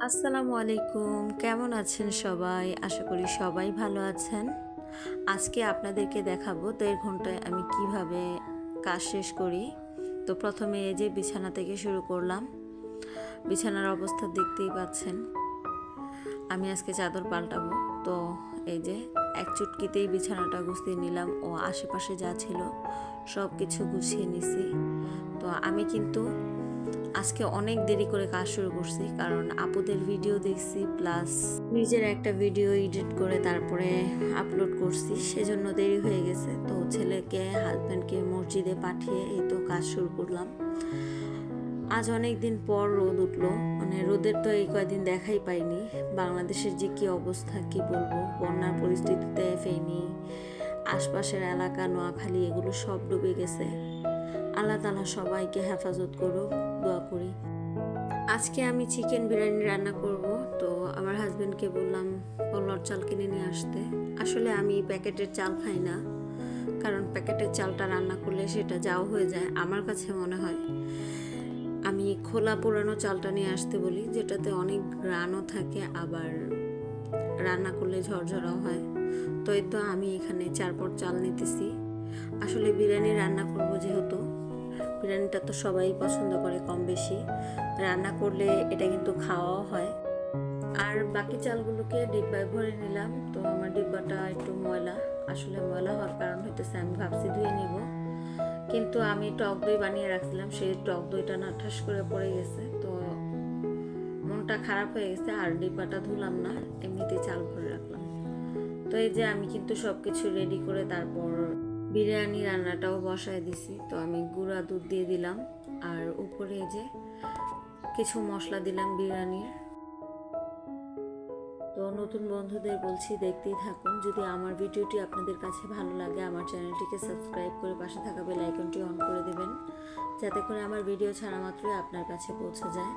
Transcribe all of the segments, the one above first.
আসসালামু আলাইকুম, কেমন আছেন সবাই? আশা করি সবাই ভালো আছেন। আজকে আপনাদেরকে দেখাবো 1.5 ঘন্টায় আমি কিভাবে কাজ শেষ করি। তো প্রথমে এই যে বিছানা থেকে শুরু করলাম। বিছানার অবস্থা দেখতেই পাচ্ছেন। আমি আজকে চাদর পাল্টাবো। তো এই যে এক চুটকিতেই বিছানাটা গুছিয়ে নিলাম ও আশেপাশে যা ছিল সব কিছু গুছিয়ে নিছি। তো আমি কিন্তু আজকে অনেক দেরি করে কাজ শুরু করছি, কারণ আপুদের ভিডিও দেখছি প্লাস নিজের একটা ভিডিও এডিট করে তারপরে আপলোড করছি, সেজন্য দেরি হয়ে গেছে। তো ছেলেকে হাজব্যান্ডকে মসজিদে পাঠিয়ে এই তো কাজ শুরু করলাম। আজ অনেক দিন পর রোদ উঠলো, মানে রোদের তো এই কয়দিন দেখাই পাইনি। বাংলাদেশের যে কি অবস্থা কি বলবো, বন্যার পরিস্থিতিতে ফেনী আশপাশের এলাকা নোয়াখালী এগুলো সব ডুবে গেছে। আল্লাহ তাআলা সবাইকে হেফাজত করুক, দোয়া করি। আজকে আমি চিকেন বিরিয়ানি রান্না করব। তো আমার হাজবেন্ডকে বললাম পলর চাল কিনে নিয়ে আসতে। আসলে আমি প্যাকেটের চাল খাই না, কারণ প্যাকেটের চালটা রান্না করলে সেটা যাও হয়ে যায়। আমার কাছে মনে হয় আমি খোলা পুরানো চালটা নিয়ে আসতে বলি, যেটাতে অনেক গ্রানও থাকে, আবার রান্না করলে ঝরঝরাও হয়। তো এই তো আমি এখানে 4 পট চাল নিতেছি। আসলে বিরিয়ানি রান্না করব যেহেতু, বিরিয়ানিটা তো সবাই পছন্দ করে কম বেশি, রান্না করলে এটা কিন্তু খাওয়াও হয়। আর বাকি চালগুলোকে ডিব্বায় ভরে নিলাম। তো আমার ডিব্বাটা একটু ময়লা, আসলে ময়লা হওয়ার কারণ হইতেছে আমি ভাবছি ধুয়ে নিব, কিন্তু আমি টক দই বানিয়ে রাখছিলাম, সেই টক দইটা না ঠাস করে পড়ে গেছে। তো মনটা খারাপ হয়ে গেছে, আর ডিব্বাটা ধুলাম না, এমনিতেই চাল ভরে রাখলাম। তো এই যে আমি কিন্তু সব কিছু রেডি করে তারপর বিরিয়ানি রান্নাটাও বসায় দিছি। তো আমি গুঁড়া দুধ দিয়ে দিলাম, আর উপরে যে কিছু মশলা দিলাম বিরিয়ানির। তো নতুন বন্ধুদের বলছি দেখতেই থাকুন। যদি আমার ভিডিওটি আপনাদের কাছে ভালো লাগে, আমার চ্যানেলটিকে সাবস্ক্রাইব করে পাশে থাকা বেল আইকনটি অন করে দেবেন, যাতে করে আমার ভিডিও ছাড়া মাত্রই আপনার কাছে পৌঁছে যায়।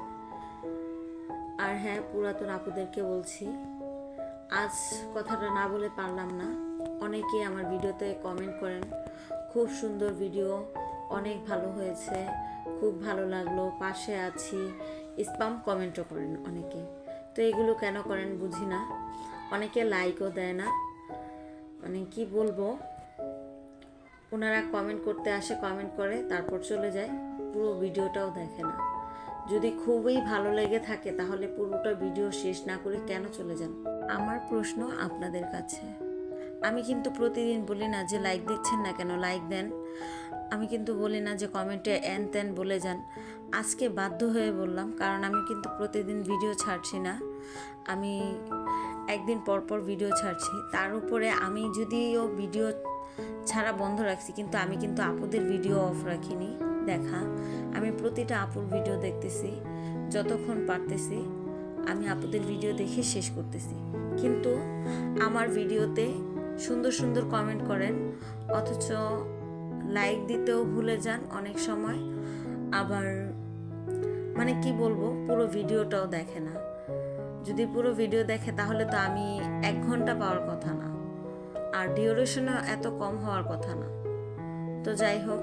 আর হ্যাঁ, পুরাতন আপুদেরকে বলছি, আজ কথাটা না বলে পারলাম না। অনেকেই আমার ভিডিওতে কমেন্ট করেন খুব সুন্দর ভিডিও, অনেক ভালো হয়েছে, খুব ভালো লাগলো, পাশে আছি, স্প্যাম কমেন্টও করেন অনেকে। তো এগুলো কেন করেন বুঝি না। অনেকে লাইকও দেয় না, মানে কি বলবো, ওনারা কমেন্ট করতে আসে, কমেন্ট করে তারপর চলে যায়, পুরো ভিডিওটাও দেখে না। যদি খুবই ভালো লেগে থাকে তাহলে পুরোটা ভিডিও শেষ না করে কেন চলে যান? আমার প্রশ্ন আপনাদের কাছে। আমি কিন্তু প্রতিদিন বলি না যে লাইক দিচ্ছেন না কেন, লাইক দেন। আমি কিন্তু বলি না যে কমেন্টে এন তেন বলে যান। আজকে বাধ্য হয়ে বললাম, কারণ আমি কিন্তু প্রতিদিন ভিডিও ছাড়ছি না, আমি একদিন পর পর ভিডিও ছাড়ছি। তার উপরে আমি যদিও ভিডিও ছাড়া বন্ধ রাখছি, কিন্তু আমি কিন্তু আপুদের ভিডিও অফ রাখিনি দেখা। আমি প্রতিটা আপুর ভিডিও দেখতেছি, যতক্ষণ পারতেছি আমি আপুদের ভিডিও দেখে শেষ করতেছি। কিন্তু আমার ভিডিওতে সুন্দর সুন্দর কমেন্ট করেন, অথচ লাইক দিতেও ভুলে যান অনেক সময়। আবার মানে কি বলবো, পুরো ভিডিওটাও দেখে না। যদি পুরো ভিডিও দেখে তাহলে তো আমি 1 ঘন্টা পাওয়ার কথা না, আর ডিউরেশনও এত কম হওয়ার কথা না। তো যাই হোক,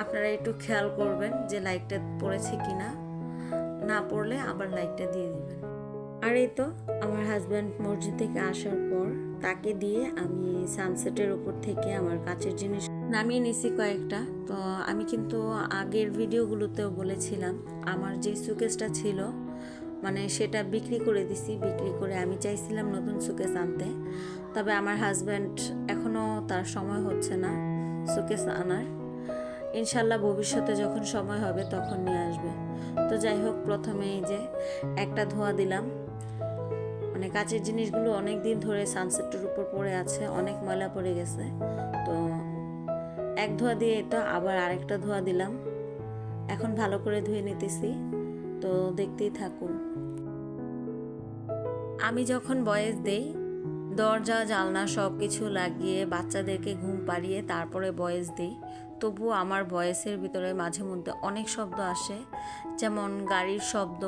আপনারা একটু খেয়াল করবেন যে লাইকটা পড়েছে কিনা, না পড়লে আবার লাইকটা দিয়ে দিবেন। আর এই তো আমার হাজব্যান্ড মসজিদ থেকে আসার পর তাকে দিয়ে আমি সানসেটের উপর থেকে আমার কাছের জিনিস নামিয়ে নিছি কয়েকটা। তো আমি কিন্তু আগের ভিডিওগুলোতেও বলেছিলাম আমার যে সুকেসটা ছিল, মানে সেটা বিক্রি করে দিছি। বিক্রি করে আমি চাইছিলাম নতুন সুকেস আনতে, তবে আমার হাজব্যান্ড এখনও তার সময় হচ্ছে না সুকেস আনার। ইনশাল্লাহ ভবিষ্যতে যখন সময় হবে তখন নিয়ে আসবে। তো যাই হোক, প্রথমে এই যে একটা ধোয়া দিলাম, মানে কাচের জিনিসগুলো অনেক দিন ধরে সানসেটের উপর পড়ে আছে, অনেক ময়লা পড়ে গেছে। তো এক ধোয়া দিয়ে তো আবার আরেকটা ধোয়া দিলাম, এখন ভালো করে ধুয়ে নিতেছি। তো দেখতেই থাকুন। আমি যখন ভয়েস দেই, দরজা জানলা সব কিছু লাগিয়ে বাচ্চাদেরকে ঘুম পাড়িয়ে তারপরে ভয়েস দিই, তবুও আমার ভয়েসের ভিতরে মাঝে মধ্যে অনেক শব্দ আসে, যেমন গাড়ির শব্দ,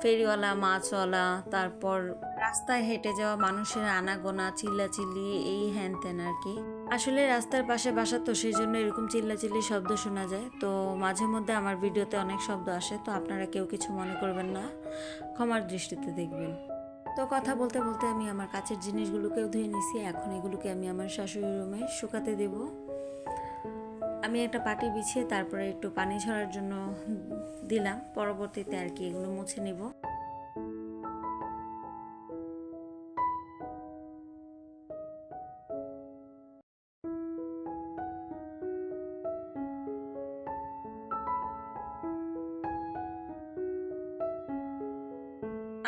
ফেরিওয়ালা, মাছওয়ালা, তারপর রাস্তায় হেঁটে যাওয়া মানুষের আনাগোনা, চিল্লাচিল্লি, এই হ্যান ত্যান আর কি। আসলে রাস্তার পাশে বাসা তো সেই জন্য এরকম চিল্লাচিল্লি শব্দ শোনা যায়। তো মাঝে মধ্যে আমার ভিডিওতে অনেক শব্দ আসে, তো আপনারা কেউ কিছু মনে করবেন না, ক্ষমার দৃষ্টিতে দেখবেন। তো কথা বলতে বলতে আমি আমার কাছের জিনিসগুলোকেও ধুয়ে নিছি। এখন এগুলোকে আমি আমার শাশুড়ির রুমে শুকাতে দেব। আমি একটা পাটি বিছিয়ে তারপরে একটু পানি ঝরার জন্য দিলাম, পরবর্তীতে আর কি এগুলো মুছে নিব।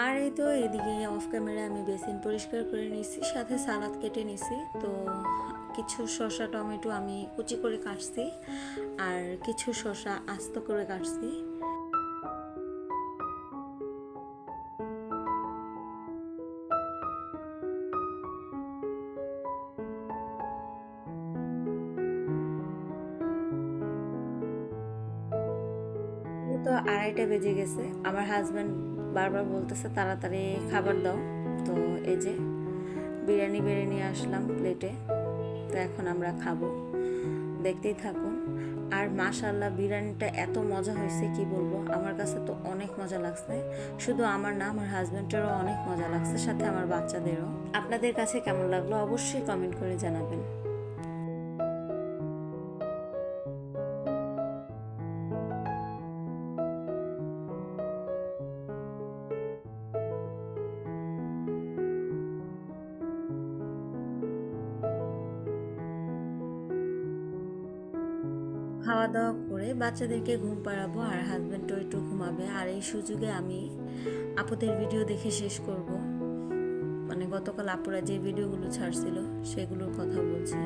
আর এই তো এদিকে অফ ক্যামেরা আমি বেসিন পরিষ্কার করে নিছি, সাথে সালাদ কেটে নিছি। তো কিছু শসা টমেটো আমি কুচি করে কাটছি, আর কিছু শসা আস্ত করে কাটছি। তো 2:30 বেজে গেছে। আমার হাজব্যান্ড বারবার বলতেছে তাড়াতাড়ি খাবার দাও। তো এই যে বিরিয়ানি বেড়ে নিয়ে আসলাম প্লেটে। তো এখন আমরা খাবো, দেখতেই থাকুন। আর মাশাআল্লাহ বিরিয়ানিটা এত মজা হয়েছে কি বলবো, আমার কাছে তো অনেক মজা লাগছে। শুধু আমার না, আমার হাজব্যান্ডেরও অনেক মজা লাগছে, সাথে আমার বাচ্চাদেরও। আপনাদের কাছে কেমন লাগলো অবশ্যই কমেন্ট করে জানাবেন। খাওয়া দাওয়া করে বাচ্চাদেরকে ঘুম পাড়াবো, আর হাজব্যান্ডও একটু ঘুমাবে। আর এই সুযোগে আমি আপুদের ভিডিও দেখে শেষ করব। মানে গতকাল আপুরা যে ভিডিওগুলো ছাড়ছিল সেগুলোর কথা বলছি।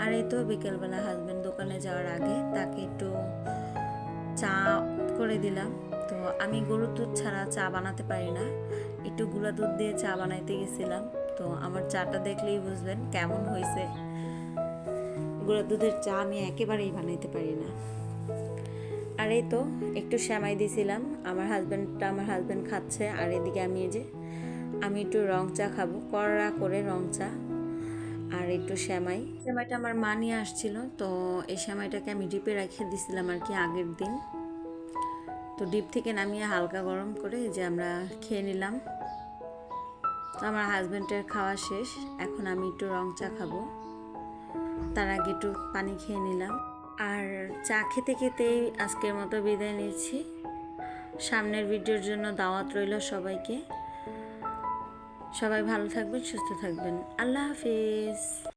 আর এই তো বিকেলবেলা হাজব্যান্ড দোকানে যাওয়ার আগে তাকে একটু চা করে দিলাম। তো আমি গরুর দুধ ছাড়া চা বানাতে পারি না, একটু গুঁড়া দুধ দিয়ে চা বানাইতে গেছিলাম। তো আমার চাটা দেখলেই বুঝবেন কেমন হয়েছে। গুঁড়া দুধের চা আমি একেবারেই বানাইতে পারি না। আর এই তো একটু সেমাই দিয়েছিলাম, আমার হাজব্যান্ড খাচ্ছে। আর এদিকে আমি একটু রং চা খাবো, কড়া করে রং চা, আর একটু সেমাইটা আমার মা নিয়ে আসছিল। তো এই সেমাইটাকে আমি ডিপে রেখে দিয়েছিলাম আর কি আগের দিন। তো ডিপ থেকে নামিয়ে হালকা গরম করে যে আমরা খেয়ে নিলাম। তো আমার হাজব্যান্ডের খাওয়া শেষ, এখন আমি একটু রং চা খাবো। তার আগে একটু পানি খেয়ে নিলাম। আর চা খেতে খেতেই আজকের মতো বিদায় নিচ্ছি। সামনের ভিডিওর জন্য দাওয়াত রইল সবাইকে। সবাই ভালো থাকবেন, সুস্থ থাকবেন। আল্লাহ হাফিজ।